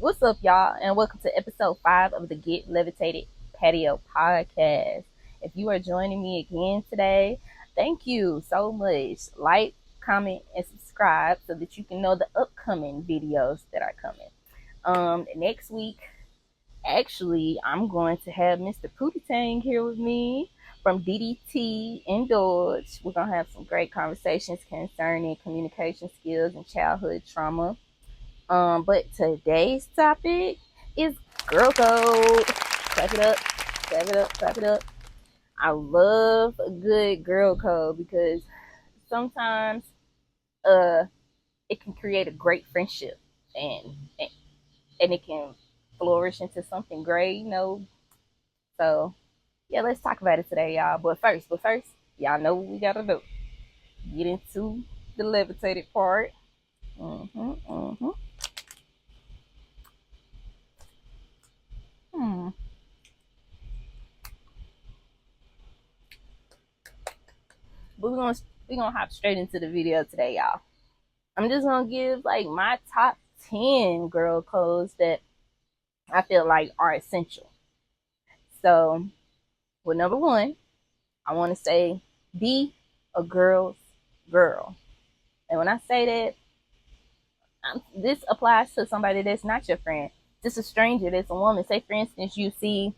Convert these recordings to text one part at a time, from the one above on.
What's up, y'all, and welcome to episode 5 of the Get Levitated Patio podcast. If you are joining me again today, thank you so much. Like, comment, and subscribe so that you can know the upcoming videos that are coming. Next week, actually, I'm going to have Mr. Pootie Tang here with me from DDT Indulge. We're going to have some great conversations concerning communication skills and childhood trauma. But today's topic is girl code. Clap it up, clap it up, clap it up. I love a good girl code because sometimes it can create a great friendship and, and it can flourish into something great. So yeah, let's talk about it today, y'all. But first, y'all know what we gotta do. Get into the levitated part. Mm-hmm, mm-hmm. Hmm. But we're gonna hop straight into the video today, y'all. I'm just gonna give like my top 10 girl codes that I feel like are essential. So, with number one, I want to say be a girl's girl. And when I say that, this applies to somebody that's not your friend, just a stranger that's a woman. Say, for instance, you see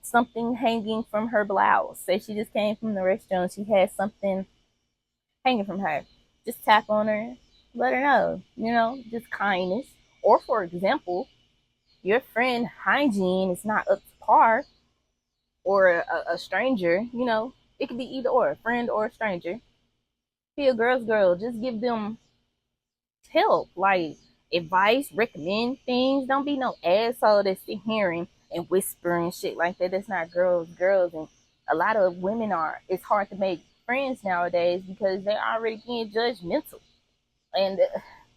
something hanging from her blouse. Say she just came from the restaurant, she has something hanging from her. Just tap on her, let her know, just kindness. Or, for example, your friend hygiene is not up to par, or a stranger, it could be either or, a friend or a stranger. Be a girl's girl. Just give them help, like advice, recommend things. Don't be no asshole that's sit hearing and whispering shit like that. That's not girls. And a lot of women it's hard to make friends nowadays because they're already being judgmental. And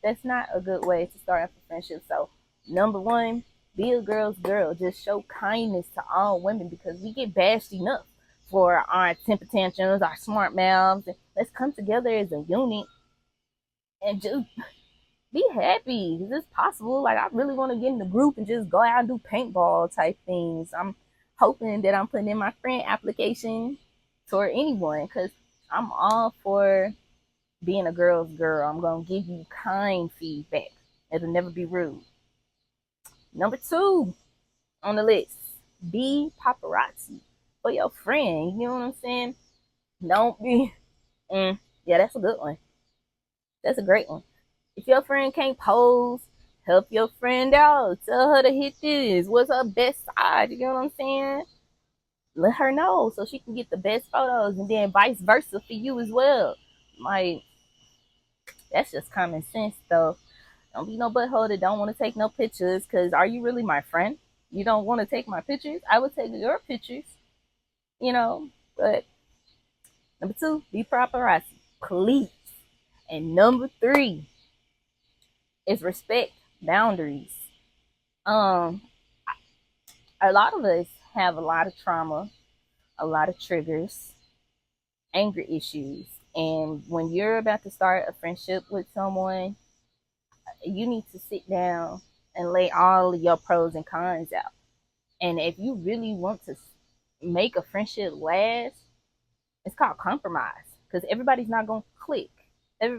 that's not a good way to start off a friendship. So, number one, be a girl's girl. Just show kindness to all women because we get bashed enough for our temper tantrums, our smart mouths. And let's come together as a unit and just be happy because it's possible. Like, I really want to get in the group and just go out and do paintball type things. I'm hoping that I'm putting in my friend application toward anyone because I'm all for being a girl's girl. I'm going to give you kind feedback. It'll never be rude. Number two on the list, be paparazzi for your friend. You know what I'm saying? Don't be, yeah, that's a good one. That's a great one. If your friend can't pose, help your friend out. Tell her to hit this. What's her best side? You know what I'm saying? Let her know so she can get the best photos, and then vice versa for you as well. Like, that's just common sense, though. Don't be no butthole that don't want to take no pictures. Cause are you really my friend? You don't want to take my pictures? I would take your pictures. You know. But number two, be paparazzi, please. And number three is respect boundaries. Um, a lot of us have a lot of trauma, a lot of triggers, anger issues, and when you're about to start a friendship with someone, you need to sit down and lay all of your pros and cons out. And if you really want to make a friendship last, it's called compromise because everybody's not gonna click. Let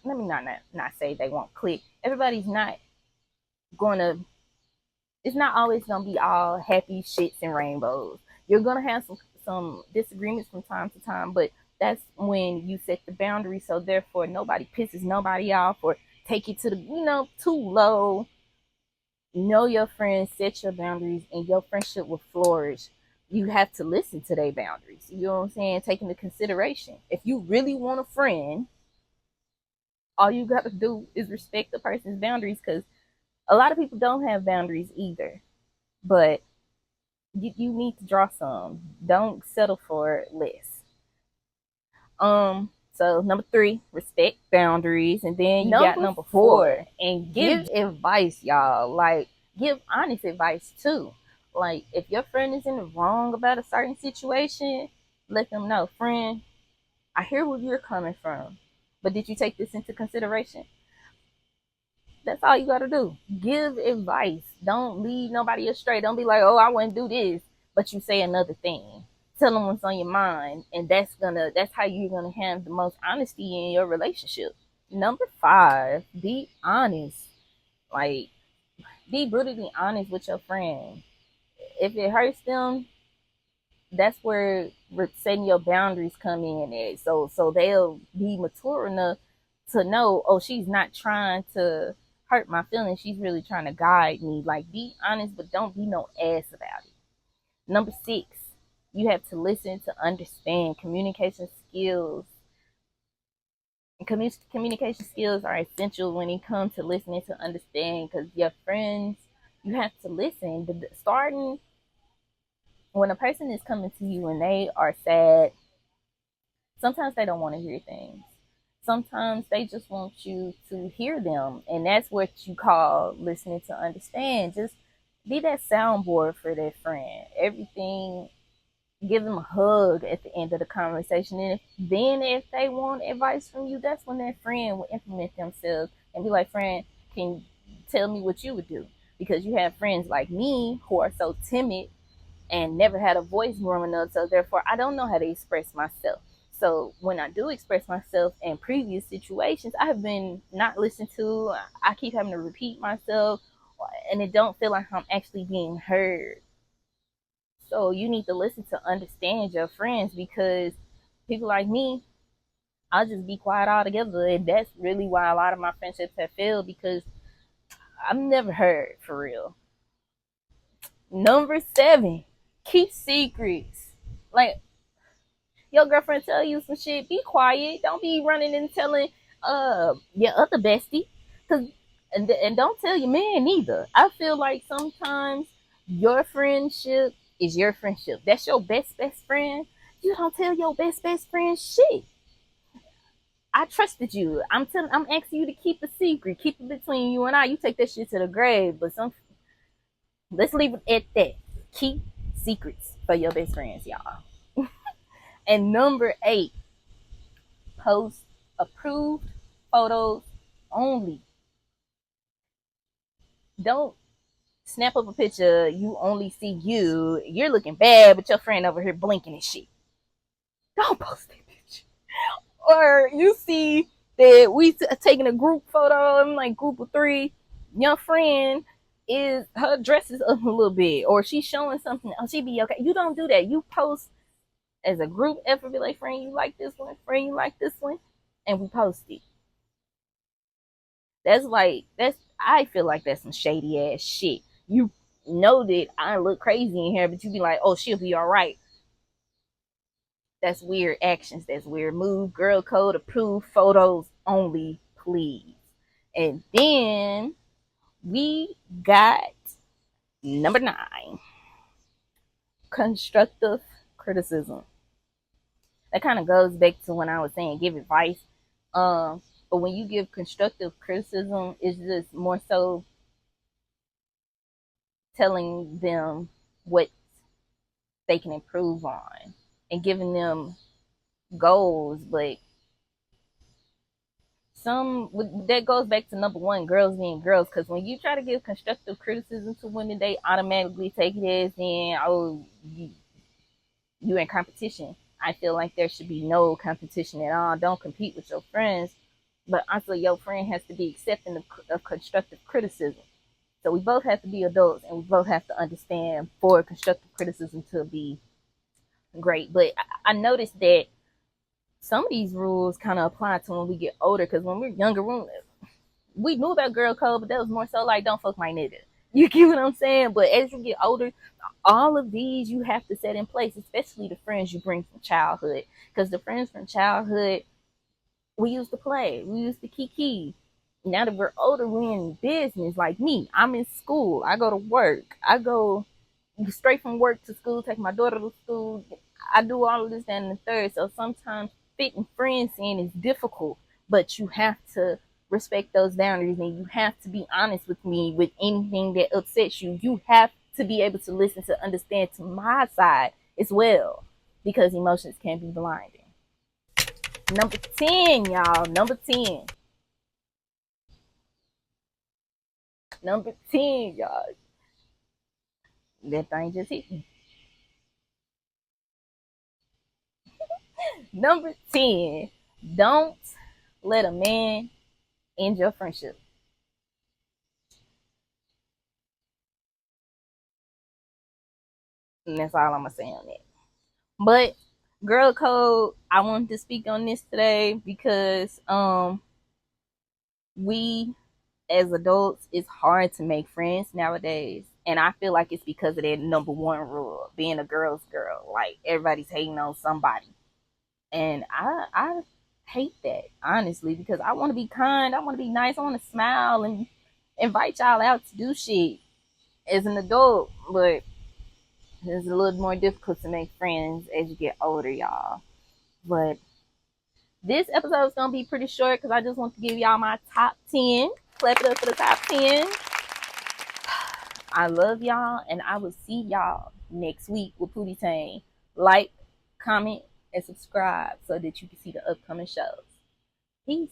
me not say they won't click. Everybody's not gonna. It's not always gonna be all happy shits and rainbows. You're gonna have some disagreements from time to time, but that's when you set the boundary. So therefore, nobody pisses nobody off or take it to the too low. Know your friends, set your boundaries, and your friendship will flourish. You have to listen to their boundaries. You know what I'm saying? Take into consideration. If you really want a friend, all you got to do is respect the person's boundaries because a lot of people don't have boundaries either. But you need to draw some. Don't settle for less. So number three, respect boundaries, and then you got number four, and give advice, y'all. Like, give honest advice too. Like, if your friend is in the wrong about a certain situation, let them know, friend, I hear where you're coming from, but did you take this into consideration? That's all you gotta do. Give advice. Don't lead nobody astray. Don't be like, oh, I wouldn't do this, but you say another thing. Tell them what's on your mind, and that's how you're gonna have the most honesty in your relationship. Number 5, be honest. Like, be brutally honest with your friend. If it hurts them, that's where setting your boundaries come in at. So they'll be mature enough to know, oh, she's not trying to hurt my feelings. She's really trying to guide me. Like, be honest, but don't be no ass about it. Number 6, you have to listen to understand. Communication skills are essential when it comes to listening to understand, because your friends, you have to listen. Starting when a person is coming to you and they are sad, sometimes they don't want to hear things. Sometimes they just want you to hear them, and that's what you call listening to understand. Just be that soundboard for that friend. Everything, give them a hug at the end of the conversation, and if they want advice from you, that's when that friend will implement themselves and be like, friend, can you tell me what you would do? Because you have friends like me who are so timid and never had a voice growing up, so therefore I don't know how to express myself. So when I do express myself in previous situations, I have been not listened to. I keep having to repeat myself, and it don't feel like I'm actually being heard. So you need to listen to understand your friends, because people like me, I'll just be quiet altogether, and that's really why a lot of my friendships have failed, because I'm never heard for real. Number 7, keep secrets. Like, your girlfriend tell you some shit, be quiet. Don't be running and telling your other bestie. Cause and don't tell your man either. I feel like sometimes your friendship is your friendship. That's your best friend. You don't tell your best friend shit. I trusted you. I'm asking you to keep a secret. Keep it between you and I. You take that shit to the grave. But let's leave it at that. Keep secrets for your best friends, y'all. And number 8, post approved photos only. Don't snap up a picture, you only see you. You're looking bad, but your friend over here blinking and shit. Don't post that picture. Or you see that taking a group photo, I'm like group of 3. Your friend is, her dress is up a little bit, or she's showing something. Oh, she be okay. You don't do that. You post as a group effort. Be like, friend, you like this one? Friend, you like this one? And we post it. I feel like that's some shady ass shit. You know that I look crazy in here, but you be like, oh, she'll be all right. That's weird actions. That's weird move. Girl code approved photos only, please. And then we got number 9, constructive criticism. That kind of goes back to when I was saying give advice. But when you give constructive criticism, it's just more so telling them what they can improve on and giving them goals. But that goes back to number 1, girls being girls, because when you try to give constructive criticism to women, they automatically take it as in, oh, you in competition. I feel like there should be no competition at all. Don't compete with your friends, but also your friend has to be accepting of constructive criticism. So we both have to be adults, and we both have to understand for constructive criticism to be great. But I noticed that some of these rules kind of apply to when we get older, because when we're younger, we knew about girl code, but that was more so like, don't fuck my nigga. You get what I'm saying? But as you get older, all of these you have to set in place, especially the friends you bring from childhood. Because the friends from childhood, we used to play, we used to kiki. Now that we're older, we're in business. Like me, I'm in school, I go to work, I go straight from work to school, take my daughter to school, I do all of this and the third. So sometimes fitting friends in is difficult, but you have to respect those boundaries, and you have to be honest with me with anything that upsets you. You have to be able to listen to understand to my side as well, because emotions can be blinding. Number 10, y'all. Number 10. Number 10, y'all. That thing just hit me. Number 10, don't let a man end your friendship. And that's all I'm going to say on that. But girl code, I wanted to speak on this today because we as adults, it's hard to make friends nowadays. And I feel like it's because of that number one rule, being a girl's girl. Like everybody's hating on somebody. And I hate that, honestly, because I want to be kind, I want to be nice, I want to smile and invite y'all out to do shit as an adult. But it's a little more difficult to make friends as you get older, y'all. But this episode is gonna be pretty short because I just want to give y'all my top 10. Clap it up for the top 10. I love y'all, and I will see y'all next week with Pootie Tang. Like, comment, and subscribe so that you can see the upcoming shows. Peace.